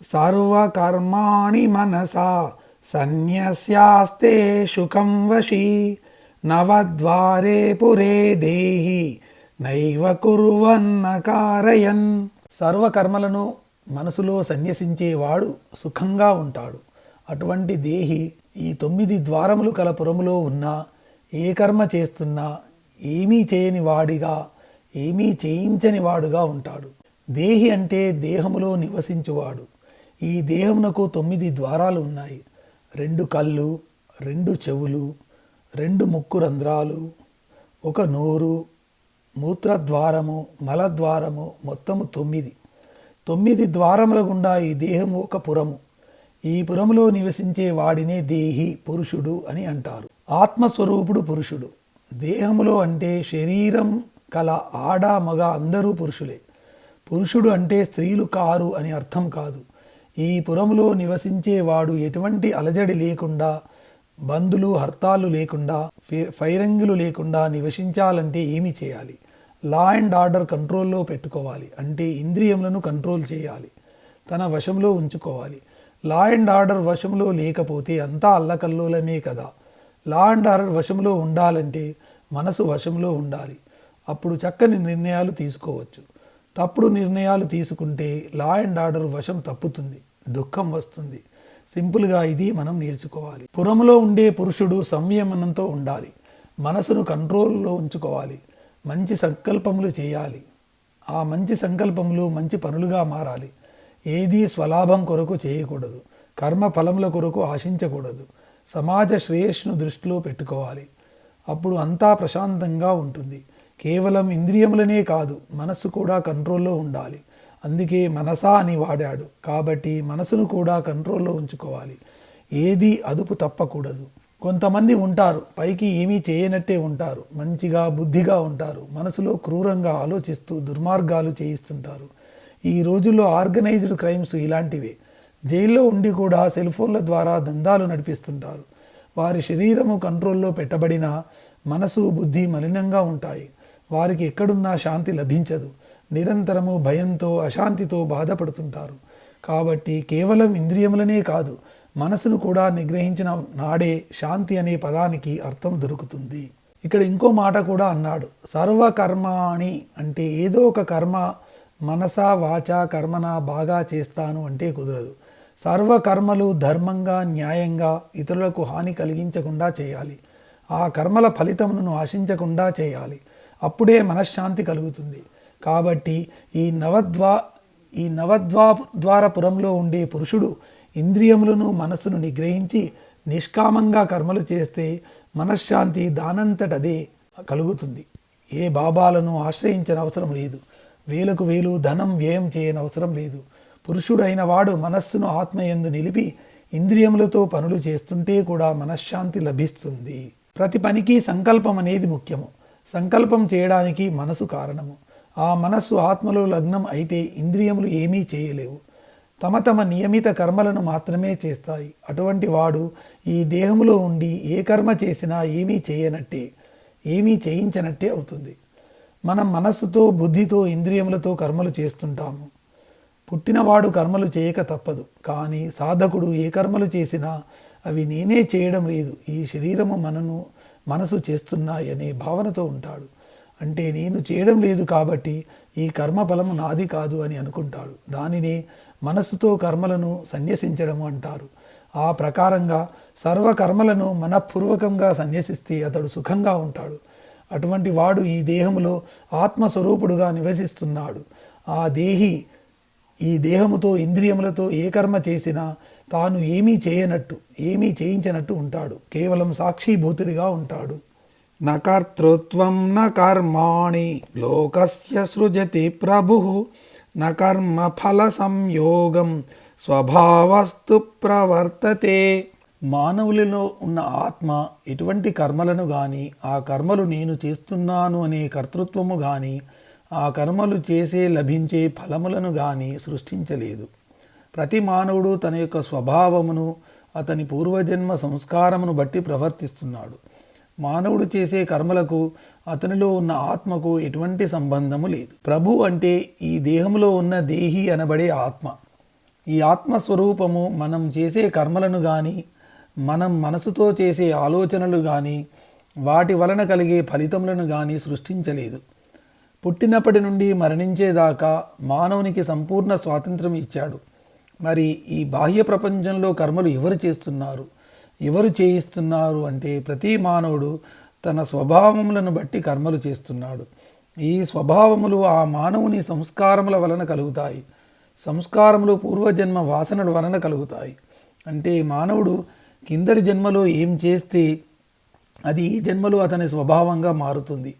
సర్వకర్మాణి మనసా సన్యస్యాస్తే సుఖం వశీ నవద్వారే పురే దేహి నైవ కుర్వన్న కారయన్. సర్వకర్మలను మనసులో సన్యసించేవాడు సుఖంగా ఉంటాడు. అటువంటి దేహి ఈ 9 ద్వారములు కల పురములో ఉన్నా ఏ కర్మ చేస్తున్నా ఏమీ చేయని వాడిగా, ఏమీ చేయించని వాడుగా ఉంటాడు. దేహి అంటే దేహములో నివసించువాడు. ఈ దేహమునకు 9 ద్వారాలు ఉన్నాయి. 2 కళ్ళు, 2 చెవులు, 2 ముక్కు రంధ్రాలు, 1 నోరు, మూత్రద్వారము, మలద్వారము, మొత్తము 9. 9 ద్వారముల గుండా ఈ దేహము ఒక పురము. ఈ పురములో నివసించే వాడినే దేహి, పురుషుడు అని అంటారు. ఆత్మస్వరూపుడు పురుషుడు. దేహములో అంటే శరీరం కల ఆడ మగ అందరూ పురుషులే. పురుషుడు అంటే స్త్రీలు కారు అని అర్థం కాదు. ఈ పురములో నివసించేవాడు ఎటువంటి అలజడి లేకుండా, బంధులు హర్తాలు లేకుండా, ఫైరంగులు లేకుండా నివసించాలంటే ఏమి చేయాలి? లా అండ్ ఆర్డర్ కంట్రోల్లో పెట్టుకోవాలి. అంటే ఇంద్రియములను కంట్రోల్ చేయాలి, తన వశంలో ఉంచుకోవాలి. లా అండ్ ఆర్డర్ వశంలో లేకపోతే అంతా అల్లకల్లోలమే కదా. లా అండ్ ఆర్డర్ వశంలో ఉండాలంటే మనసు వశంలో ఉండాలి. అప్పుడు చక్కని నిర్ణయాలు తీసుకోవచ్చు. తప్పుడు నిర్ణయాలు తీసుకుంటే లా అండ్ ఆర్డర్ వశం తప్పుతుంది, దుఃఖం వస్తుంది. సింపుల్గా ఇది మనం నేర్చుకోవాలి. పురములో ఉండే పురుషుడు సంయమనంతో ఉండాలి, మనసును కంట్రోల్లో ఉంచుకోవాలి, మంచి సంకల్పములు చేయాలి. ఆ మంచి సంకల్పములు మంచి పనులుగా మారాలి. ఏదీ స్వలాభం కొరకు చేయకూడదు, కర్మ ఫలముల కొరకు ఆశించకూడదు. సమాజ శ్రేయస్సును దృష్టిలో పెట్టుకోవాలి. అప్పుడు అంతా ప్రశాంతంగా ఉంటుంది. కేవలం ఇంద్రియములనే కాదు, మనస్సు కూడా కంట్రోల్లో ఉండాలి. అందుకే మనసా అని వాడాడు. కాబట్టి మనసును కూడా కంట్రోల్లో ఉంచుకోవాలి. ఏది అదుపు తప్పకూడదు. కొంతమంది ఉంటారు, పైకి ఏమీ చేయనట్టే ఉంటారు, మంచిగా బుద్ధిగా ఉంటారు, మనసులో క్రూరంగా ఆలోచిస్తూ దుర్మార్గాలు చేయిస్తుంటారు. ఈ రోజుల్లో ఆర్గనైజ్డ్ క్రైమ్స్ ఇలాంటివే. జైల్లో ఉండి కూడా సెల్ ఫోన్ల ద్వారా దందాలు నడిపిస్తుంటారు. వారి శరీరము కంట్రోల్లో పెట్టబడిన మనసు బుద్ధి మలినంగా ఉంటాయి. వారికి ఎక్కడున్నా శాంతి లభించదు. నిరంతరము భయంతో అశాంతితో బాధపడుతుంటారు. కాబట్టి కేవలం ఇంద్రియములనే కాదు, మనసును కూడా నిగ్రహించిన నాడే శాంతి అనే పదానికి అర్థం దొరుకుతుంది. ఇక్కడ ఇంకో మాట కూడా అన్నాడు. సర్వకర్మాణి అంటే ఏదో ఒక కర్మ మనసా వాచా కర్మన బాగా చేస్తాను అంటే కుదరదు. సర్వకర్మలు ధర్మంగా, న్యాయంగా, ఇతరులకు హాని కలిగించకుండా చేయాలి. ఆ కర్మల ఫలితమును ఆశించకుండా చేయాలి. అప్పుడే మనశ్శాంతి కలుగుతుంది. కాబట్టి ఈ నవద్వారపురంలో ఉండే పురుషుడు ఇంద్రియములను మనస్సును నిగ్రహించి నిష్కామంగా కర్మలు చేస్తే మనశ్శాంతి దానంతటదే కలుగుతుంది. ఏ బాబాలను ఆశ్రయించని అవసరం లేదు, వేలకు వేలు ధనం వ్యయం చేయని అవసరం లేదు. పురుషుడైన వాడు మనస్సును ఆత్మయందు నిలిపి ఇంద్రియములతో పనులు చేస్తుంటే కూడా మనశ్శాంతి లభిస్తుంది. ప్రతి పనికి సంకల్పం అనేది ముఖ్యము. సంకల్పం చేయడానికి మనసు కారణము. ఆ మనస్సు ఆత్మలో లగ్నం అయితే ఇంద్రియములు ఏమీ చేయలేవు. తమ తమ నియమిత కర్మలను మాత్రమే చేస్తాయి. అటువంటి వాడు ఈ దేహములో ఉండి ఏ కర్మ చేసినా ఏమీ చేయనట్టే, ఏమీ చేయించనట్టే అవుతుంది. మనం మనస్సుతో బుద్ధితో ఇంద్రియములతో కర్మలు చేస్తుంటాము. పుట్టినవాడు కర్మలు చేయక తప్పదు. కానీ సాధకుడు ఏ కర్మలు చేసినా అవి నేనే చేయడం లేదు, ఈ శరీరము మనసు చేస్తున్నాయనే భావనతో ఉంటాడు. అంటే నేను చేయడం లేదు కాబట్టి ఈ కర్మ ఫలము నాది కాదు అని అనుకుంటాడు. దానినే మనస్సుతో కర్మలను సన్యసించడము అంటారు. ఆ ప్రకారంగా సర్వకర్మలను మనఃపూర్వకంగా సన్యసిస్తే అతడు సుఖంగా ఉంటాడు. అటువంటి వాడు ఈ దేహములో ఆత్మస్వరూపుడుగా నివసిస్తున్నాడు. ఆ దేహి ఈ దేహముతో ఇంద్రియములతో ఏ కర్మ చేసినా తాను ఏమీ చేయనట్టు, ఏమీ చేయించనట్టు ఉంటాడు. కేవలం సాక్షిభూతుడిగా ఉంటాడు. న కర్తృత్వం న కర్మాణి లోకస్య సృజతి ప్రభుః న కర్మ ఫల సంయోగం స్వభావస్తు ప్రవర్తతే. మానవులలో ఉన్న ఆత్మ ఎటువంటి కర్మలను గాని, ఆ కర్మలు నేను చేస్తున్నాను అనే కర్తృత్వము గాని, ఆ కర్మలు చేసే లభించే ఫలములను గాని సృష్టించలేదు. ప్రతి మానవుడు తన యొక్క స్వభావమును, అతని పూర్వజన్మ సంస్కారమును బట్టి ప్రవర్తిస్తున్నాడు. మానవుడు చేసే కర్మలకు అతనిలో ఉన్న ఆత్మకు ఎటువంటి సంబంధము లేదు. ప్రభు అంటే ఈ దేహంలో ఉన్న దేహి అనబడే ఆత్మ. ఈ ఆత్మస్వరూపము మనం చేసే కర్మలను కానీ, మనం మనసుతో చేసే ఆలోచనలు కానీ, వాటి వలన కలిగే ఫలితములను కానీ సృష్టించలేదు. పుట్టినప్పటి నుండి మరణించేదాకా మానవునికి సంపూర్ణ స్వాతంత్రం ఇచ్చాడు. మరి ఈ బాహ్య ప్రపంచంలో కర్మలు ఎవరు చేస్తున్నారు, ఎవరు చేయిస్తున్నారు అంటే ప్రతి మానవుడు తన స్వభావములను బట్టి కర్మలు చేస్తున్నాడు. ఈ స్వభావములు ఆ మానవుని సంస్కారముల వలన కలుగుతాయి. సంస్కారములు పూర్వజన్మ వాసనల వలన కలుగుతాయి. అంటే మానవుడు కిందటి జన్మలో ఏం చేస్తే అది ఈ జన్మలో అతని స్వభావంగా మారుతుంది.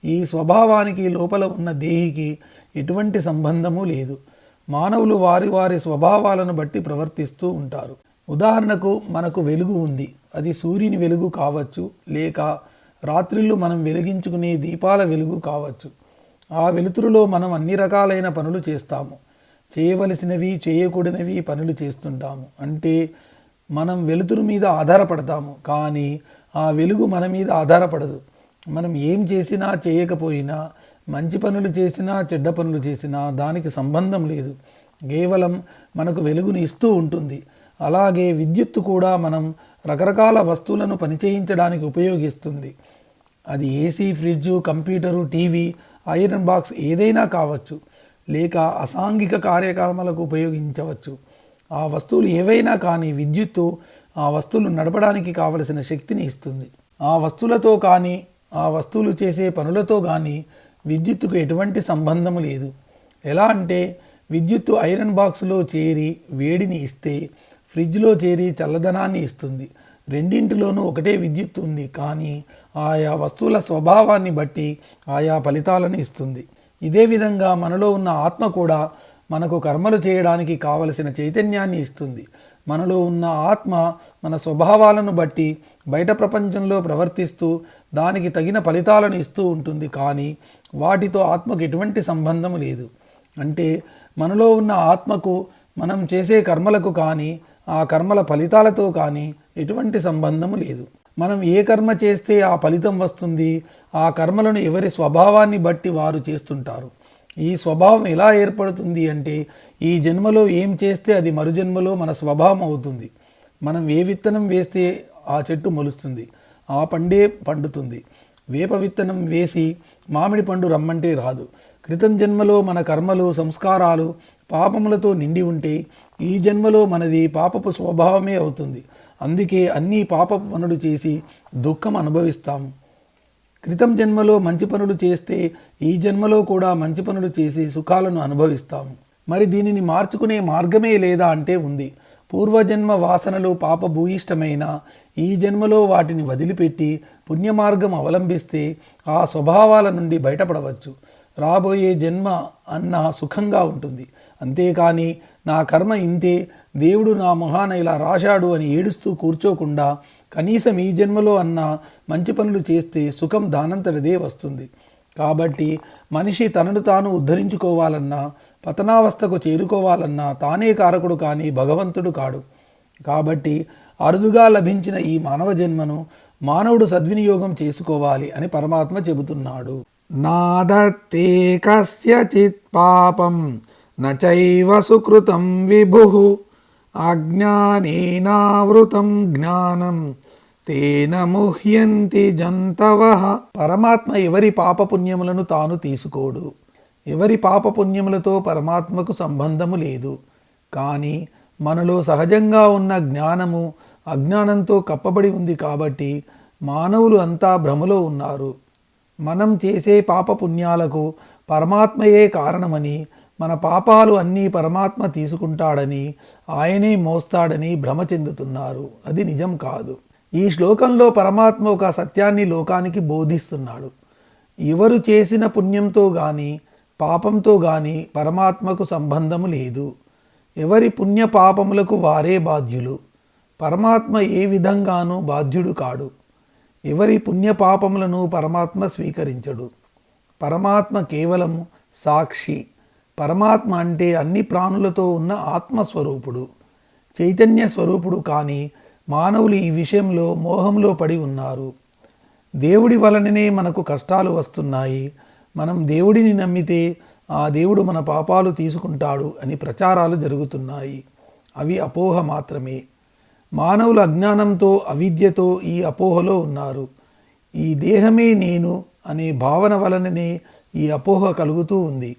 ఈ స్వభావానికి లోపల ఉన్న దేహికి ఎటువంటి సంబంధము లేదు. మానవులు వారి వారి స్వభావాలను బట్టి ప్రవర్తిస్తూ ఉంటారు. ఉదాహరణకు మనకు వెలుగు ఉంది. అది సూర్యుని వెలుగు కావచ్చు, లేక రాత్రిళ్ళు మనం వెలిగించుకునే దీపాల వెలుగు కావచ్చు. ఆ వెలుతురులో మనం అన్ని రకాలైన పనులు చేస్తాము. చేయవలసినవి చేయకూడనివి పనులు చేస్తుంటాము. అంటే మనం వెలుతురు మీద ఆధారపడతాము, కానీ ఆ వెలుగు మన మీద ఆధారపడదు. మనం ఏం చేసినా చేయకపోయినా, మంచి పనులు చేసినా చెడ్డ పనులు చేసినా దానికి సంబంధం లేదు. కేవలం మనకు వెలుగుని ఇస్తూ ఉంటుంది. అలాగే విద్యుత్తు కూడా మనం రకరకాల వస్తువులను పనిచేయించడానికి ఉపయోగిస్తుంది. అది AC, fridge, computer, TV, iron box ఏదైనా కావచ్చు, లేక అసాంఘిక కార్యక్రమాలకు ఉపయోగించవచ్చు. ఆ వస్తువులు ఏవైనా కానీ విద్యుత్తు ఆ వస్తువులు నడపడానికి కావలసిన శక్తిని ఇస్తుంది. ఆ వస్తువులతో కానీ ఆ వస్తువులు చేసే పనులతో కానీ విద్యుత్తుకు ఎటువంటి సంబంధము లేదు. ఎలా అంటే విద్యుత్తు ఐరన్ బాక్సులో చేరి వేడిని ఇస్తే ఫ్రిడ్జ్లో చేరి చల్లదనాన్ని ఇస్తుంది. రెండింటిలోనూ ఒకటే విద్యుత్ ఉంది, కానీ ఆయా వస్తువుల స్వభావాన్ని బట్టి ఆయా ఫలితాలను ఇస్తుంది. ఇదే విధంగా మనలో ఉన్న ఆత్మ కూడా మనకు కర్మలు చేయడానికి కావలసిన చైతన్యాన్ని ఇస్తుంది. మనలో ఉన్న ఆత్మ మన స్వభావాలను బట్టి బయట ప్రపంచంలో ప్రవర్తిస్తూ దానికి తగిన ఫలితాలను ఇస్తూ ఉంటుంది, కానీ వాటితో ఆత్మకు ఎటువంటి సంబంధం లేదు. అంటే మనలో ఉన్న ఆత్మకు మనం చేసే కర్మలకు కానీ ఆ కర్మల ఫలితాలతో కానీ ఎటువంటి సంబంధము లేదు. మనం ఏ కర్మ చేస్తే ఆ ఫలితం వస్తుంది, ఆ కర్మలను ఎవరి స్వభావాన్ని బట్టి వారు చేస్తుంటారు. ఈ స్వభావం ఎలా ఏర్పడుతుంది అంటే ఈ జన్మలో ఏం చేస్తే అది మరు జన్మలో మన స్వభావం అవుతుంది. మనం ఏ విత్తనం వేస్తే ఆ చెట్టు మొలుస్తుంది, ఆ పండే పండుతుంది. వేప విత్తనం వేసి మామిడి పండు రమ్మంటే రాదు. క్రితం జన్మలో మన కర్మలు, సంస్కారాలు పాపములతో నిండి ఉంటే ఈ జన్మలో మనది పాపపు స్వభావమే అవుతుంది. అందుకే అన్నీ పాపపు పనులు చేసి దుఃఖం అనుభవిస్తాము. క్రితం జన్మలో మంచి పనులు చేస్తే ఈ జన్మలో కూడా మంచి పనులు చేసి సుఖాలను అనుభవిస్తాము. మరి దీనిని మార్చుకునే మార్గమే లేదా అంటే ఉంది. పూర్వజన్మ వాసనలు పాపభూయిష్టమైన ఈ జన్మలో వాటిని వదిలిపెట్టి పుణ్యమార్గం అవలంబిస్తే ఆ స్వభావాల నుండి బయటపడవచ్చు. రాబోయే జన్మ అన్న సుఖంగా ఉంటుంది. అంతేకాని నా కర్మ ఇంతే, దేవుడు నా మొహాన ఇలా రాశాడు అని ఏడుస్తూ కూర్చోకుండా కనీసం ఈ జన్మలో అన్న మంచి పనులు చేస్తే సుఖం దానంతటిదే వస్తుంది. కాబట్టి మనిషి తనను తాను ఉద్ధరించుకోవాలన్నా, పతనావస్థకు చేరుకోవాలన్నా తానే కారకుడు కానీ భగవంతుడు కాడు. కాబట్టి అరుదుగా లభించిన ఈ మానవ జన్మను మానవుడు సద్వినియోగం చేసుకోవాలి అని పరమాత్మ చెబుతున్నాడు. నాదత్తే కస్యచిత్ పాపం నచైవ సుకృతం విభుః అజ్ఞానేనావృతం జ్ఞానం తేన ముహ్యంతి జంతవః. పరమాత్మ ఎవరి పాపపుణ్యములను తాను తీసుకోడు. ఎవరి పాపపుణ్యములతో పరమాత్మకు సంబంధము లేదు. కానీ మనలో సహజంగా ఉన్న జ్ఞానము అజ్ఞానంతో కప్పబడి ఉంది. కాబట్టి మానవులు అంతా భ్రమలో ఉన్నారు. మనం చేసే పాపపుణ్యాలకు పరమాత్మయే కారణమని, మన పాపాలు అన్నీ పరమాత్మ తీసుకుంటాడని, ఆయనే మోస్తాడని భ్రమ చెందుతున్నారు. అది నిజం కాదు. ఈ శ్లోకంలో పరమాత్మ ఒక సత్యాన్ని లోకానికి బోధిస్తున్నాడు. ఎవరు చేసిన పుణ్యంతో కానీ పాపంతో కానీ పరమాత్మకు సంబంధము లేదు. ఎవరి పుణ్య పాపములకు వారే బాధ్యులు. పరమాత్మ ఏ విధంగానూ బాధ్యుడు కాడు. ఎవరి పుణ్యపాపములను పరమాత్మ స్వీకరించడు. పరమాత్మ కేవలం సాక్షి. పరమాత్మ అంటే అన్ని ప్రాణులతో ఉన్న ఆత్మస్వరూపుడు, చైతన్య స్వరూపుడు. కానీ మానవులు ఈ విషయంలో మోహంలో పడి ఉన్నారు. దేవుడి వలననే మనకు కష్టాలు వస్తున్నాయి, మనం దేవుడిని నమ్మితే ఆ దేవుడు మన పాపాలు తీసుకుంటాడు అని ప్రచారాలు జరుగుతున్నాయి. అవి అపోహ మాత్రమే. మానవులు అజ్ఞానంతో అవిద్యతో ఈ అపోహలో ఉన్నారు. ఈ దేహమే నేను అనే భావన వలననే ఈ అపోహ కలుగుతూ ఉంది.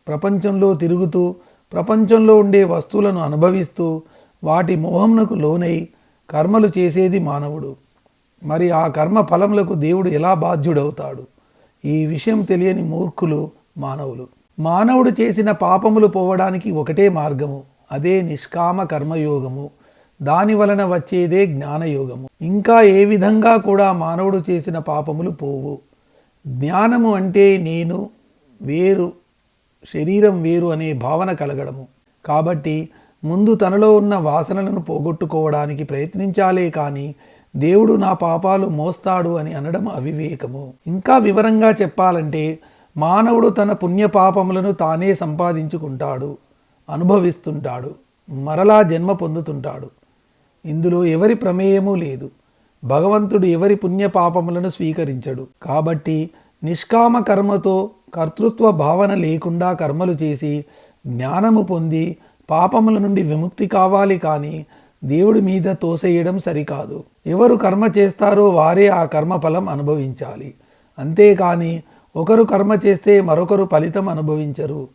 ప్రపంచంలో తిరుగుతూ ప్రపంచంలో ఉండే వస్తువులను అనుభవిస్తూ వాటి మోహంనకు లోనై కర్మలు చేసేది మానవుడు. మరి ఆ కర్మ ఫలములకు దేవుడు ఎలా బాధ్యుడవుతాడు? ఈ విషయం తెలియని మూర్ఖులు మానవులు. మానవుడు చేసిన పాపములు పోవడానికి ఒకటే మార్గము, అదే నిష్కామ కర్మయోగము. దాని వలన వచ్చేదే జ్ఞానయోగము. ఇంకా ఏ విధంగా కూడా మానవుడు చేసిన పాపములు పోవు. జ్ఞానము అంటే నేను వేరు, శరీరం వేరు అనే భావన కలగడము. కాబట్టి ముందు తనలో ఉన్న వాసనలను పోగొట్టుకోవడానికి ప్రయత్నించాలే కానీ దేవుడు నా పాపాలు మోస్తాడు అని అనడం అవివేకము. ఇంకా వివరంగా చెప్పాలంటే మానవుడు తన పుణ్యపాపములను తానే సంపాదించుకుంటాడు, అనుభవిస్తుంటాడు, మరలా జన్మ పొందుతుంటాడు. ఇందులో ఎవరి ప్రమేయమూ లేదు. భగవంతుడు ఎవరి పుణ్యపాపములను స్వీకరించడు. కాబట్టి నిష్కామ కర్మతో కర్తృత్వ భావన లేకుండా కర్మలు చేసి జ్ఞానము పొంది పాపముల నుండి విముక్తి కావాలి కానీ దేవుడి మీద తోసేయడం సరికాదు. ఎవరు కర్మ చేస్తారో వారే ఆ కర్మ ఫలం అనుభవించాలి. అంతేకాని ఒకరు కర్మ చేస్తే మరొకరు ఫలితం అనుభవించరు.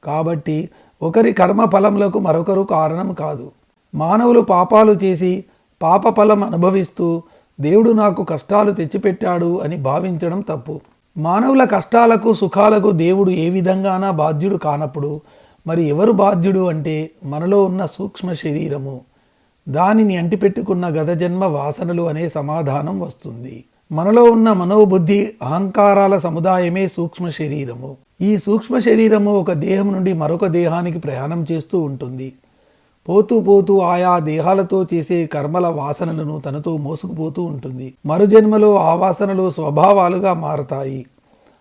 కాబట్టి ఒకరి కర్మ ఫలములకు మరొకరు కారణం కాదు. మానవులు పాపాలు చేసి పాప ఫలం అనుభవిస్తూ దేవుడు నాకు కష్టాలు తెచ్చిపెట్టాడు అని భావించడం తప్పు. మానవుల కష్టాలకు సుఖాలకు దేవుడు ఏ విధంగానా బాధ్యుడు కానప్పుడు మరి ఎవరు బాధ్యుడు అంటే మనలో ఉన్న సూక్ష్మ శరీరము. దానిని అంటిపెట్టుకున్న గత జన్మ వాసనలు అనే సమాధానం వస్తుంది. మనలో ఉన్న మనోబుద్ధి అహంకారాల సముదాయమే సూక్ష్మ శరీరము. ఈ సూక్ష్మ శరీరము ఒక దేహం నుండి మరొక దేహానికి ప్రయాణం చేస్తూ ఉంటుంది. పోతూ పోతూ ఆయా దేహాలతో చేసే కర్మల వాసనలను తనతో మోసుకుపోతూ ఉంటుంది. మరుజన్మలో ఆ వాసనలు స్వభావాలుగా మారతాయి.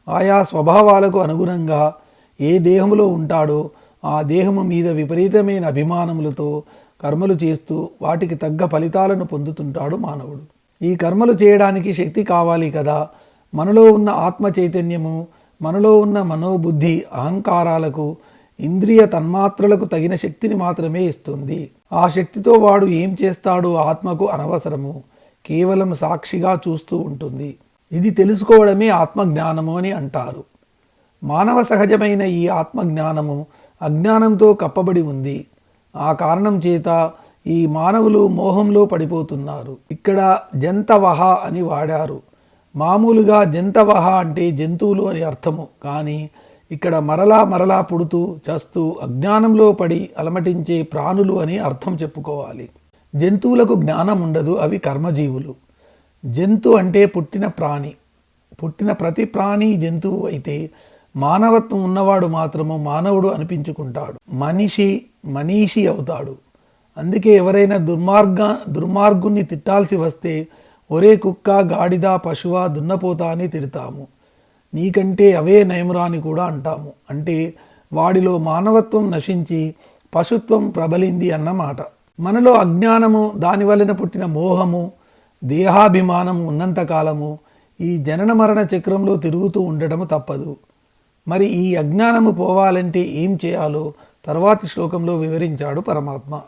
ఆయా స్వభావాలకు అనుగుణంగా ఏ దేహములో ఉంటాడో ఆ దేహము మీద విపరీతమైన అభిమానములతో కర్మలు చేస్తూ వాటికి తగ్గ ఫలితాలను పొందుతుంటాడు మానవుడు. ఈ కర్మలు చేయడానికి శక్తి కావాలి కదా. మనలో ఉన్న ఆత్మ చైతన్యము, మనలో ఉన్న మనోబుద్ధి అహంకారాలకు, ఇంద్రియ తన్మాత్రలకు తగిన శక్తిని మాత్రమే ఇస్తుంది. ఆ శక్తితో వాడు ఏం చేస్తాడో ఆత్మకు అనవసరము. కేవలం సాక్షిగా చూస్తూ ఉంటుంది. ఇది తెలుసుకోవడమే ఆత్మజ్ఞానము అని అంటారు. మానవ సహజమైన ఈ ఆత్మజ్ఞానము అజ్ఞానంతో కప్పబడి ఉంది. ఆ కారణం చేత ఈ మానవులు మోహంలో పడిపోతున్నారు. ఇక్కడ జంతవహ అని వాడారు. మామూలుగా జంతవహ అంటే జంతువులు అని అర్థము. కానీ ఇక్కడ మరలా మరలా పుడుతూ చస్తూ అజ్ఞానంలో పడి అలమటించే ప్రాణులు అని అర్థం చెప్పుకోవాలి. జంతువులకు జ్ఞానం ఉండదు, అవి కర్మజీవులు. జంతు అంటే పుట్టిన ప్రాణి. పుట్టిన ప్రతి ప్రాణి జంతువు అయితే మానవత్వం ఉన్నవాడు మాత్రము మానవుడు అనిపించుకుంటాడు. మనీషి అవుతాడు. అందుకే ఎవరైనా దుర్మార్గుణ్ణి తిట్టాల్సి వస్తే ఒరే కుక్క, గాడిద, పశువ, దున్నపోత అని తిడతాము. నీకంటే అవే నయమురా అని కూడా అంటాము. అంటే వాడిలో మానవత్వం నశించి పశుత్వం ప్రబలింది అన్నమాట. మనలో అజ్ఞానము, దాని వలన పుట్టిన మోహము, దేహాభిమానము ఉన్నంతకాలము ఈ జనన మరణ చక్రంలో తిరుగుతూ ఉండటము తప్పదు. మరి ఈ అజ్ఞానము పోవాలంటే ఏం చేయాలో తర్వాతి శ్లోకంలో వివరించాడు పరమాత్మ.